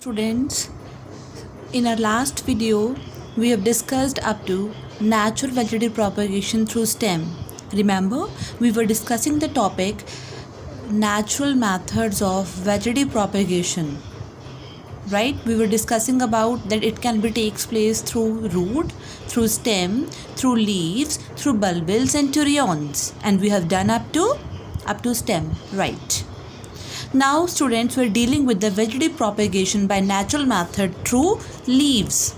Students, in our last video, we have discussed up to natural vegetative propagation through stem. Remember, we were discussing the topic natural methods of vegetative propagation. Right? We were discussing about that it can be takes place through root, through stem, through leaves, through bulbils and turions. And we have done up to stem. Right. Now students, we are dealing with the vegetative propagation by natural method through leaves.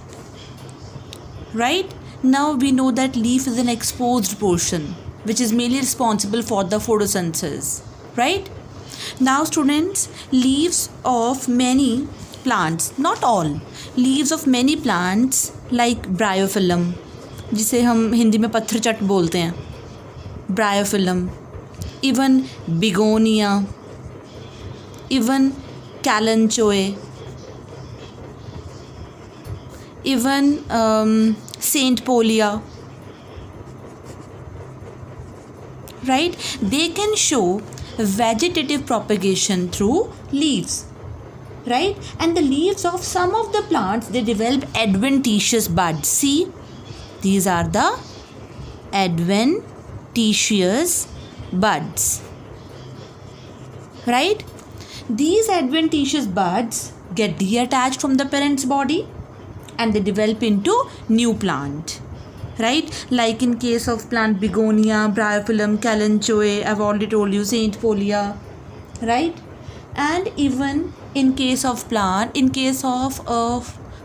Right? Now we know that leaf is an exposed portion which is mainly responsible for the photosynthesis. Right? Now students, leaves of many plants, not all, leaves of many plants like bryophyllum, जिसे हम हिंदी में पत्थरचट बोलते हैं, bryophyllum, even begonia, even kalanchoe, even Saint Polia, right? They can show vegetative propagation through leaves, right? And the leaves of some of the plants, they develop adventitious buds. See, these are the adventitious buds, right? These adventitious buds get detached from the parent's body and they develop into new plant, right? Like in case of plant begonia, bryophyllum, kalanchoe, I've already told you, Saint Polia, right? And even in case of plant, in case of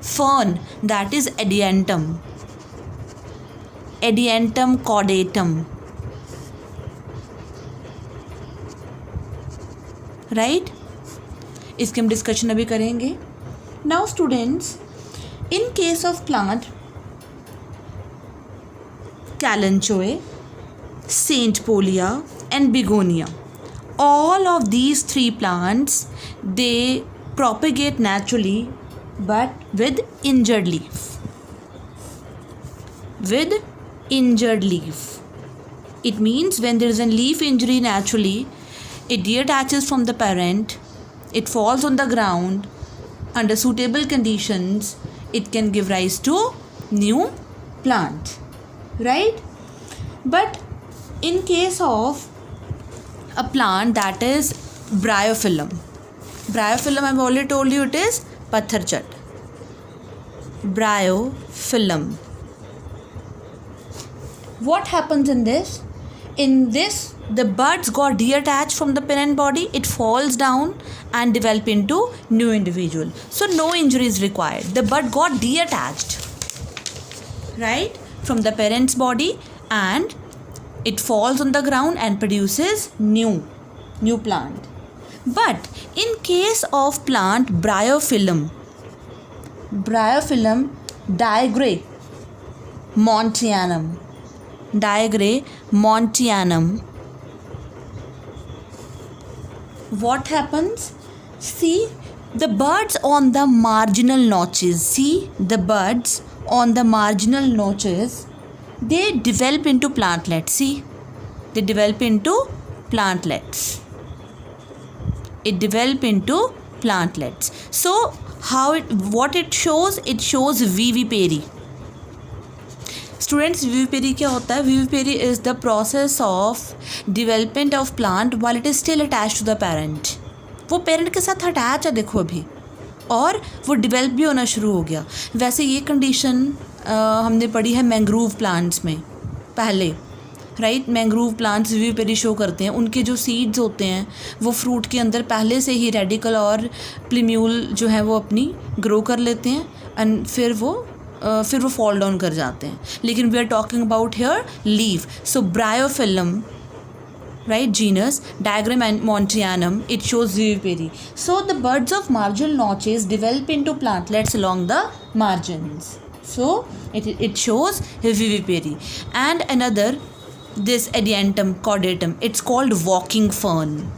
fern, that is Adiantum caudatum, right? इसके हम discussion अभी करेंगे. Now students, in case of plant kalanchoe, Saint Polia and begonia, all of these three plants, they propagate naturally but with injured leaf. With injured leaf. It means when there is a leaf injury naturally, it detaches from the parent, it falls on the ground, under suitable conditions, it can give rise to new plant, right? But in case of a plant that is bryophyllum, I've already told you it is patharchat. Bryophyllum. What happens in this? In this, the buds got detached from the parent body, it falls down and develop into new individual. So no injury is required. The bud got detached, right, from the parent's body and it falls on the ground and produces new plant. But in case of plant bryophyllum digramontianum, what happens? See the buds on the marginal notches. They develop into plantlets. See, they develop into plantlets. So what it shows? It shows vivipary. Students, vivipary क्या होता है? Vivipary is the process of development of plant while it is still attached to the parent. वो parent के साथ attach है, देखो अभी, और वो डिवेल्प भी होना शुरू हो गया. वैसे ये कंडीशन हमने पढ़ी है मैंग्रोव प्लांट्स में पहले, right? Mangrove plants vivipary show करते हैं. उनके जो सीड्स होते हैं वो फ्रूट के अंदर पहले से ही रेडिकल और प्लीम्यूल जो है वो अपनी ग्रो कर लेते हैं एंड फिर वो फॉल डाउन कर जाते हैं. लेकिन we are talking about here leaf. So bryophyllum, right, genus digramontianum, it shows vivipary. So the buds of marginal notches develop into plantlets along the margins. So it shows vivipary. And another, this Adiantum caudatum, it's called walking fern.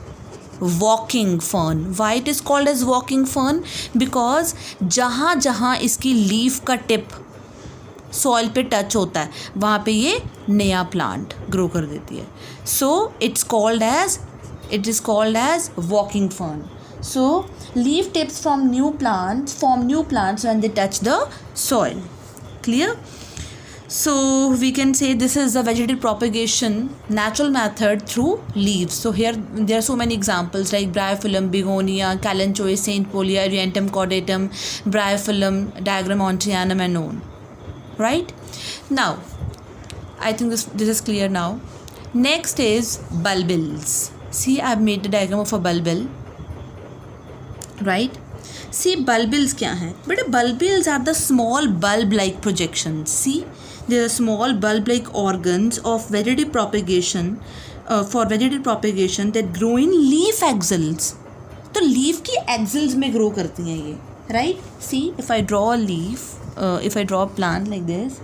Why it is called as walking fern? Because जहाँ जहाँ इसकी leaf का tip soil पे touch होता है वहाँ पे ये नया प्लांट ग्रो कर देती है. So it is called as walking fern. So leaf tips form new plants when they touch the soil. Clear? So we can say this is the vegetative propagation natural method through leaves. So here there are so many examples like Bryophyllum, Begonia, Kalanchoe, Saint Polia, Ariantum caudatum, Bryophyllum, Diagram Ontianum and known. Right? Now I think this is clear now. Next is bulbils. See, I've made the diagram of a bulbil. Right? See, bulbils क्या हैं? But bulbils are the small bulb-like projections. See, they are small bulb-like organs of vegetative propagation, for vegetative propagation that grow in leaf axils. तो leaf की axils में grow करती हैं ये. Right? See, if I draw a leaf, if I draw a plant like this.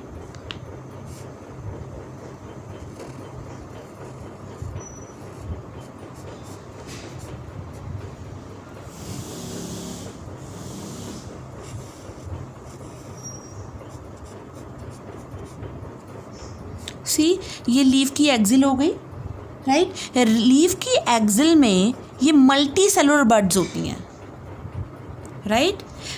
सी, ये leaf की axle हो गई. राइट? लीफ की एक्सिल में ये मल्टी सेलुलर बड्स होती हैं. Right?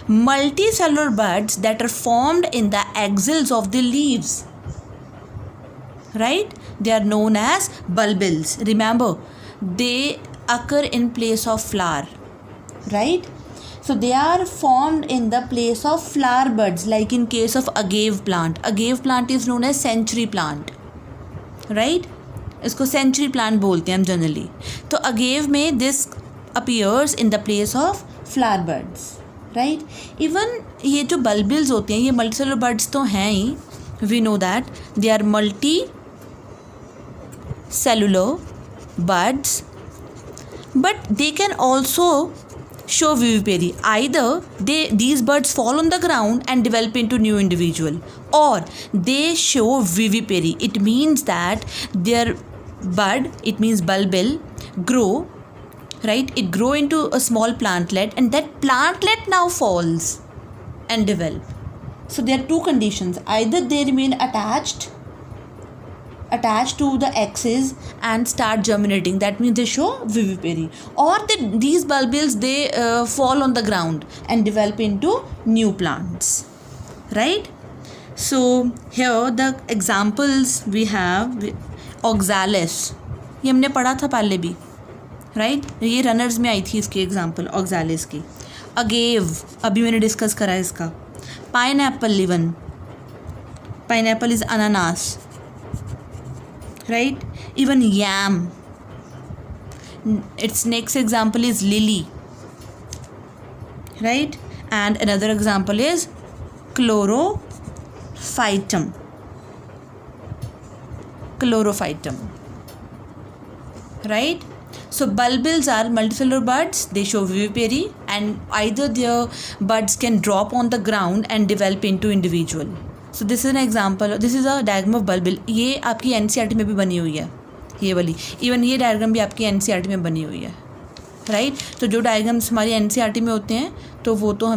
Multicellular buds that are formed in the axils of the leaves. Right? They are known as bulbils. Remember, they occur in place of flower. Right? So they are formed in the place of flower buds, like in case of agave plant. Agave plant is known as century plant. Right? इसको century plant बोलते हैं हम generally. तो agave में this appears in the place of flower birds. Right? Even ये जो bulbils होते हैं ये मल्टीसेलुलर बर्ड्स तो हैं ही. We know that they are multi cellular birds, but they can also show vivipary. Either these birds fall on the ground and develop into new individual, or they show vivipary. It means that their bud, it means bulbil, grow. Right? It grow into a small plantlet, and that plantlet now falls and develop. So there are two conditions. Either they remain attached to the axis and start germinating, that means they show vivipary, or these bulbils they fall on the ground and develop into new plants. Right? So here the examples we have oxalis, ये हमने पढ़ा था पहले भी. Right? ये runners में आई थी इसकी एग्जाम्पल oxalis की. अगेव अभी मैंने डिस्कस करा है इसका. पाइनएप्पल लिवन, पाइनएप्पल इज अनानास. Right? Even yam. Its next example is lily. Right? And another example is chlorophytum. Right? So bulbils are multicellular buds. They show vivipary, and either their buds can drop on the ground and develop into individual. So this is an example. This is a diagram of bulbil. ये आपकी NCERT में भी बनी हुई है ये वाली. Even ये डायग्राम भी आपकी NCERT में बनी हुई है. राइट? तो जो डायग्राम्स हमारी NCERT में होते हैं तो वो तो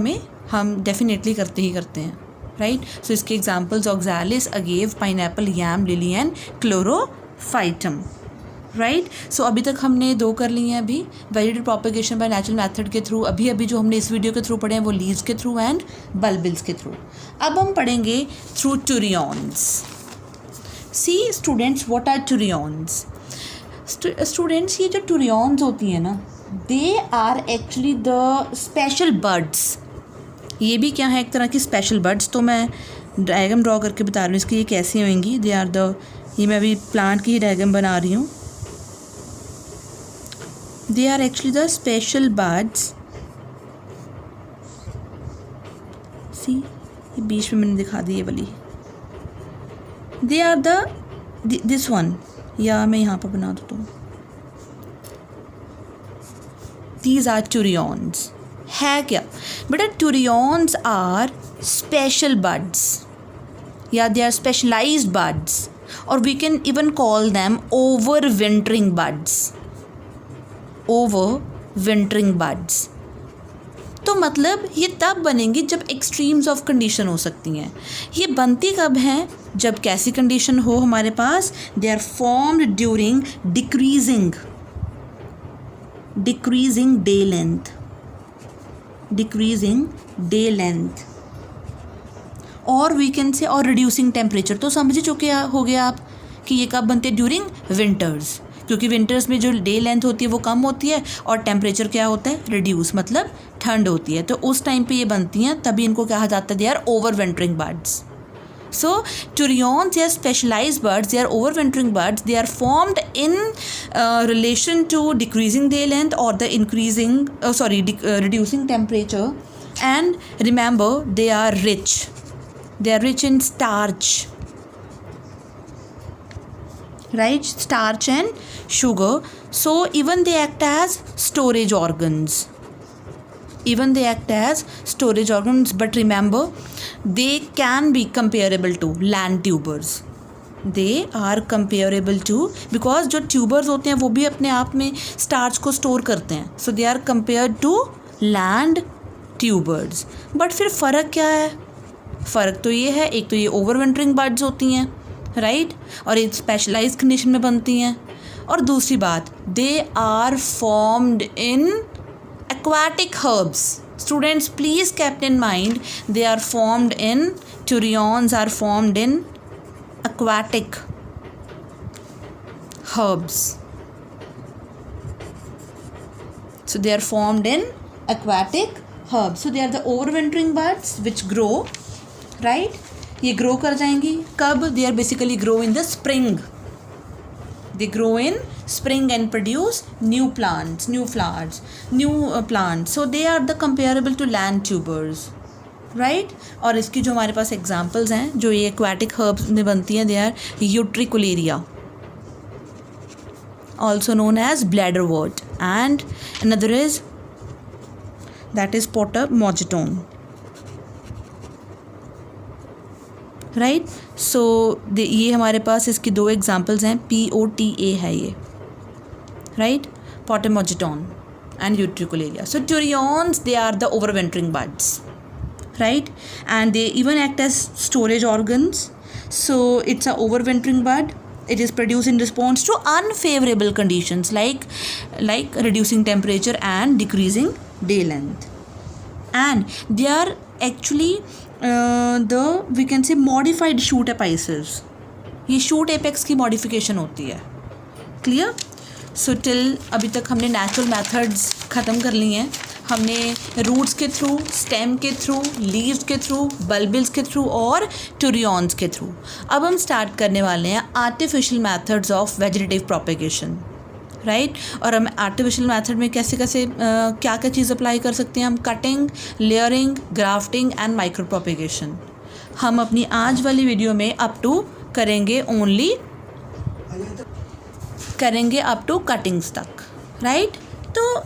हम डेफिनेटली करते ही करते हैं. राइट? सो इसके examples oxalis, agave, pineapple, yam, lily and chlorophytum. Right? So अभी तक हमने 2 कर लिए हैं. अभी vegetative propagation by natural method के थ्रू, अभी जो हमने इस वीडियो के थ्रू पढ़े हैं वो लीव्स के थ्रू एंड बल्बिल्स के थ्रू. अब हम पढ़ेंगे through turions. See students, what are turions? Students, ये जो टूरियॉन्स होती हैं ना, they are actually the special birds. ये भी क्या है? एक तरह की स्पेशल बर्ड्स. तो मैं डायग्राम ड्रॉ करके बता रही हूँ इसकी ये कैसी होंगी. दे आर द, ये मैं अभी प्लांट की ही डायग्राम बना रही हूँ. They are actually the special buds. See, ये बीच में मैंने दिखा दी ये वाली. They are this one. या मैं यहाँ पर बना देता हूँ. These are turions. है क्या? बेटा turions are special buds. Yeah, they are specialized buds. Or we can even call them overwintering buds. overwintering buds. तो मतलब ये तब बनेंगी जब एक्सट्रीम्स ऑफ कंडीशन हो सकती हैं. ये बनती कब हैं? जब कैसी कंडीशन हो हमारे पास? They are formed during decreasing day length. decreasing day length, और वी कैन से और रिड्यूसिंग टेम्परेचर। तो समझ ही चुके हो गया आप कि ये कब बनते हैं, ड्यूरिंग विंटर्स, क्योंकि विंटर्स में जो डे लेंथ होती है वो कम होती है और टेम्परेचर क्या होता है, रिड्यूस, मतलब ठंड होती है। तो उस टाइम पे ये बनती हैं, तभी इनको कहा जाता है they are overwintering birds. So turions, they are specialized birds, they are overwintering birds, they are formed in relation to decreasing day length or the reducing temperature. And remember, they are rich in starch, right? Starch and sugar. So even they act as storage organs. But remember, they can be comparable to land tubers. They are comparable to, because जो tubers होते हैं वो भी अपने आप में starch को store करते हैं. So they are compared to land tubers. But फिर फ़र्क क्या है? फ़र्क तो ये है, एक तो ये overwintering birds होती हैं, right? और एक specialized condition में बनती हैं, और दूसरी बात, they are formed in aquatic herbs. Students, please keep in mind, they are formed in, turions are formed in aquatic herbs. So they are formed in aquatic herbs. So they are the overwintering birds which grow, right? ये grow कर जाएंगी कब? They are basically grow in the spring. They grow in spring and produce new plants, new flowers, new plants. So they are the comparable to land tubers, right? और इसकी जो हमारे पास examples हैं जो ये aquatic herbs में बनती हैं, they are Utricularia, also known as bladderwort, and another is Potamogeton, right. So ये हमारे पास इसकी दो एग्जांपल्स हैं, POTA है ये, right, Potamogeton and Utricularia. So turions, they are the overwintering birds, right, and they even act as storage organs. So it's a overwintering bird. It is produced in response to unfavorable conditions like reducing temperature and decreasing day length, and they are actually we can say modified shoot apices. ये shoot apex की modification होती है. Clear? So till अभी तक हमने natural methods ख़त्म कर ली हैं. हमने रूट्स के थ्रू, स्टेम के थ्रू, लीव्स के थ्रू, बल्बिल्स के थ्रू और टूरियॉन्स के थ्रू. अब हम स्टार्ट करने वाले हैं artificial methods of vegetative propagation, right. और हम आर्टिफिशियल मेथड में कैसे क्या क्या चीज़ अप्लाई कर सकते हैं हम? Cutting, layering, grafting and micro propagation. हम अपनी आज वाली वीडियो में अप टू करेंगे अप टू कटिंग्स तक, राइट. तो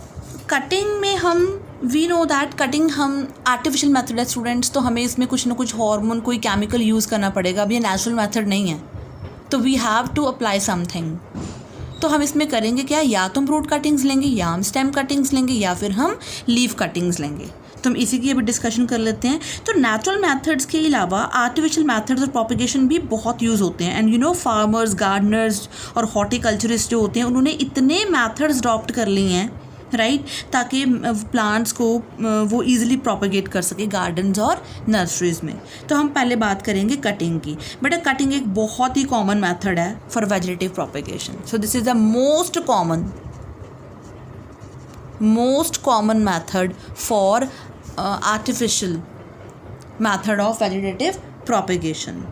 कटिंग में हम वी नो दैट कटिंग हम आर्टिफिशियल मेथड है स्टूडेंट्स, तो हमें इसमें कुछ ना कुछ हार्मोन, कोई केमिकल यूज़ करना पड़ेगा. अब ये नेचुरल मेथड नहीं है, तो we have to apply something. तो हम इसमें करेंगे क्या? या तो हम रूट कटिंग्स लेंगे, या हम स्टेम कटिंग्स लेंगे, या फिर हम लीफ कटिंग्स लेंगे. तो हम इसी की अभी डिस्कशन कर लेते हैं. तो नेचुरल मेथड्स के अलावा आर्टिफिशियल मेथड्स और प्रोपेगेशन भी बहुत यूज़ होते हैं. And you know farmers, Gardner's और हॉर्टिकल्चरिस्ट जो होते हैं उन्होंने इतने मेथड्स अडॉप्ट कर लिए हैं, राइट, ताकि प्लांट्स को वो ईज़िली प्रोपेगेट कर सके गार्डन्स और नर्सरीज़ में. तो हम पहले बात करेंगे कटिंग की. बेटा कटिंग एक बहुत ही कॉमन मेथड है for vegetative propagation. So this is the most common method for artificial method of vegetative propagation,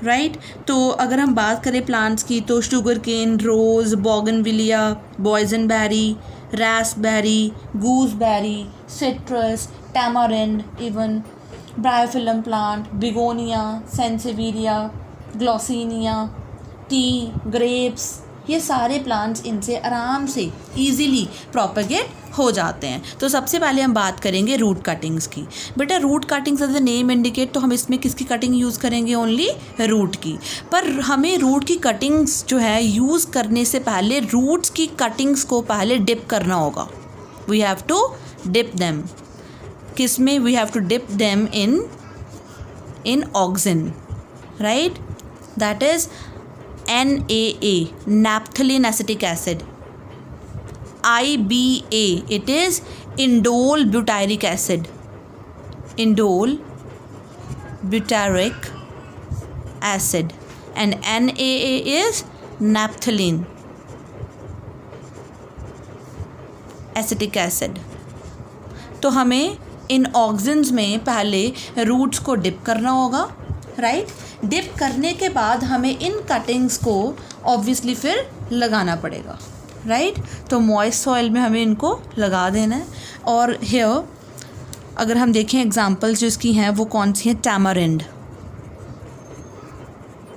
right. तो अगर हम बात करें प्लांट्स की, तो शुगर केन, रोज़, bougainvillea, बॉयजनबेरी, raspberry, gooseberry, citrus, tamarind, even bryophyllum plant, begonia, sansevieria, glossinia, tea, grapes, ये सारे plants इनसे आराम से ईजीली प्रोपेगेट हो जाते हैं. तो सबसे पहले हम बात करेंगे रूट कटिंग्स की. बेटा root cuttings as the name indicate, तो हम इसमें किसकी कटिंग यूज़ करेंगे? ओनली रूट की. पर हमें रूट की कटिंग्स जो है यूज़ करने से पहले रूट्स की कटिंग्स को पहले डिप करना होगा. We have to dip them. किस में? We have to dip them in auxin, right, that is NaA, naphthalene acetic acid. IBA, it is indole butyric acid, indole butyric acid, and NAA is naphthalene, acetic acid. तो हमें इन oxygens में पहले roots को dip करना होगा, right. Dip करने के बाद हमें इन कटिंग्स को ऑब्वियसली फिर लगाना पड़ेगा, राइट। तो मॉइस्ट सॉइल में हमें इनको लगा देना है। और हियर अगर हम देखें एग्जांपल्स जो इसकी हैं वो कौन सी हैं, टैमारिंड,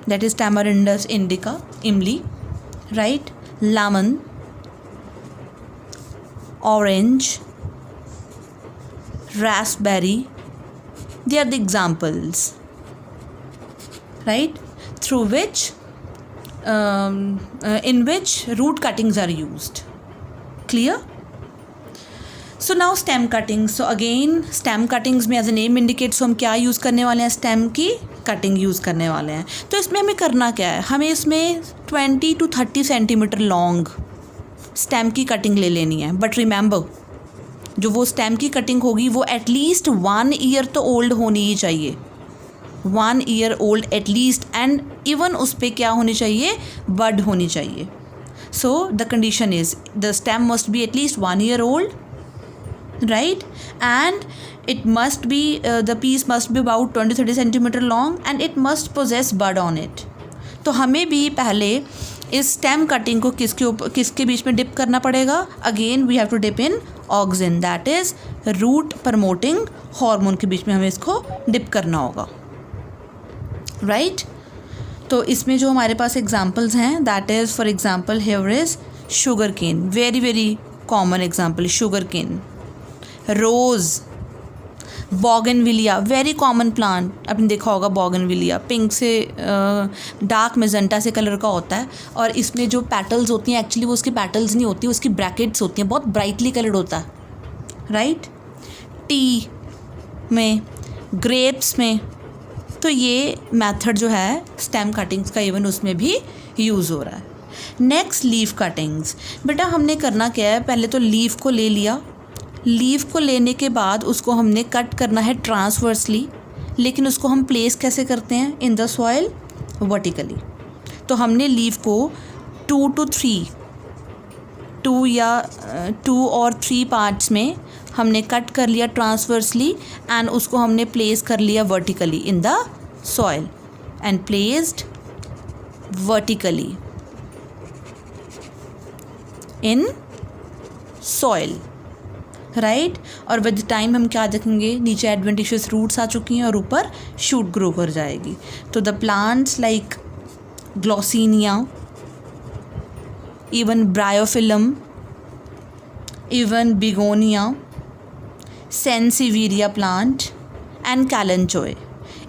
दैट इज़ टैमारिंडस इंडिका, इमली, right, lemon, orange, raspberry, they are the examples, right, through which in which root cuttings are used. Clear? So now stem cuttings. So again stem cuttings में as a name indicates, so हम क्या use करने वाले हैं, stem की cutting use करने वाले हैं। तो इसमें हमें करना क्या है, हमें इसमें 20 to 30 सेंटीमीटर लॉन्ग स्टेम की कटिंग ले लेनी है। बट रिमेंबर, जो वो स्टेम की कटिंग होगी वो एटलीस्ट 1 ईयर तो ओल्ड होनी ही चाहिए, 1 year old at least, and even उस पर क्या होनी चाहिए, बड होनी चाहिए। So the condition is the stem must be at least 1 year old, right, and it must be the piece must be about 20-30 centimetre long and it must possess bud on it। तो हमें भी पहले इस स्टेम कटिंग को किसके बीच में dip करना पड़ेगा, again we have to dip in auxin, that is root promoting hormone के बीच में हमें इसको डिप करना होगा, राइट। तो इसमें जो हमारे पास एग्जांपल्स हैं, that is for example here is sugar cane, very very common example, sugar cane, rose, bougainvillea, very common plant, आपने देखा होगा बॉगनविलिया, पिंक से डार्क मेजेंटा से कलर का होता है, और इसमें जो पेटल्स होती हैं एक्चुअली वो उसकी पेटल्स नहीं होती, उसकी ब्रैकेट्स होती हैं, बहुत ब्राइटली कलर्ड होता है, राइट। टी में, ग्रेप्स में, तो ये मेथड जो है स्टेम कटिंग्स का इवन उसमें भी यूज़ हो रहा है। Next leaf cuttings. बेटा हमने करना क्या है, पहले तो लीफ को ले लिया, लीफ को लेने के बाद उसको हमने कट करना है ट्रांसवर्सली, लेकिन उसको हम प्लेस कैसे करते हैं इन द सॉइल, वर्टिकली। तो हमने लीफ को 2 to 3 और 3 पार्ट्स में हमने कट कर लिया ट्रांसवर्सली, एंड उसको हमने प्लेस कर लिया vertically in the soil, and placed vertically in soil, right. और विद टाइम हम क्या देखेंगे, नीचे एडवेंटिशियस रूट्स आ चुकी हैं और ऊपर शूट ग्रो कर जाएगी। तो the plants like gloxinia, even bryophyllum, even begonia, sansevieria plant and kalanchoe,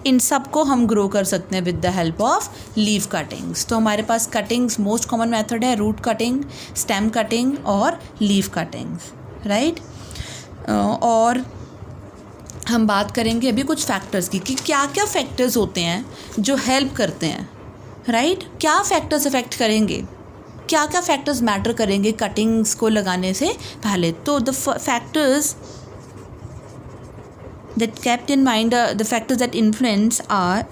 इन सब को हम ग्रो कर सकते हैं with the help of leaf cuttings. तो हमारे पास कटिंग्स मोस्ट कॉमन मेथड है रूट कटिंग, स्टेम कटिंग और लीफ कटिंग्स, राइट। और हम बात करेंगे अभी कुछ फैक्टर्स की कि क्या क्या फैक्टर्स होते हैं जो हेल्प करते हैं, राइट। क्या फैक्टर्स अफेक्ट करेंगे, क्या क्या फैक्टर्स मैटर करेंगे कटिंग्स को लगाने से पहले। तो the factors that kept in mind the factors that influence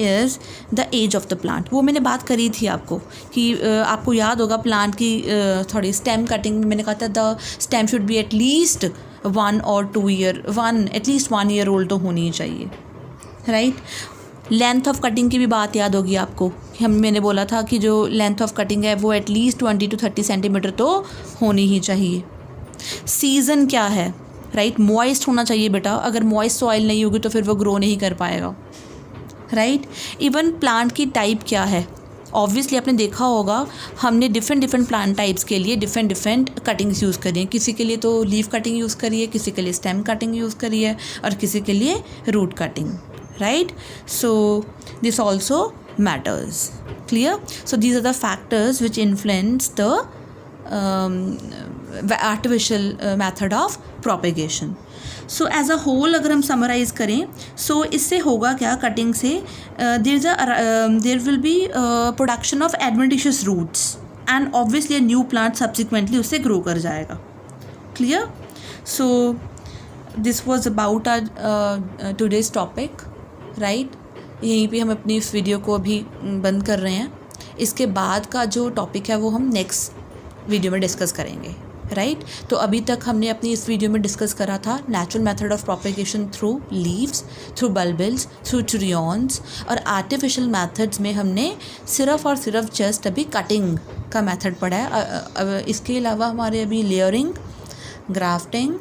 is the age of the plant। वो मैंने बात करी थी आपको कि आपको याद होगा प्लांट की थोड़ी स्टेम कटिंग में मैंने कहा था the stem should be at least 1 or 2 year, at least 1 year old तो होनी ही चाहिए, राइट। लेंथ ऑफ कटिंग की भी बात याद होगी आपको, मैंने बोला था कि जो लेंथ ऑफ कटिंग है वो एटलीस्ट 20 to 30 सेंटीमीटर तो होनी ही चाहिए। सीज़न क्या है, राइट, मॉइस्ट होना चाहिए बेटा, अगर मॉइस्ट सॉइल नहीं होगी तो फिर वो ग्रो नहीं कर पाएगा, राइट। इवन प्लांट की टाइप क्या है, ऑब्वियसली आपने देखा होगा हमने डिफरेंट प्लांट टाइप्स के लिए डिफरेंट कटिंग्स यूज़ करी हैं, किसी के लिए तो लीफ कटिंग यूज़ करी है, किसी के लिए स्टेम कटिंग यूज़ करी है, और किसी के लिए root cutting, right. So this also matters, clear. So these are the factors which influence the artificial method of propagation. So as a whole अगर हम समराइज़ करें, सो इससे होगा क्या, कटिंग से there will be production of adventitious roots and obviously new plant subsequently उससे grow कर जाएगा, clear. So this was about our today's topic, right. यहीं पे हम अपनी इस वीडियो को अभी बंद कर रहे हैं। इसके बाद का जो टॉपिक है वो हम नेक्स्ट वीडियो में डिस्कस करेंगे, राइट। तो अभी तक हमने अपनी इस वीडियो में डिस्कस करा था natural method of propagation through leaves, through bulbils, through turions, और आर्टिफिशियल मेथड्स में हमने सिर्फ और सिर्फ जस्ट अभी कटिंग का मेथड पढ़ा है। इसके अलावा हमारे अभी लेयरिंग, ग्राफ्टिंग,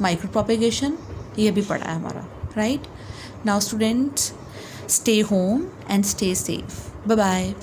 माइक्रो प्रोपेगेशन ये भी पढ़ा है हमारा, right. Now students, stay home and stay safe. Bye bye.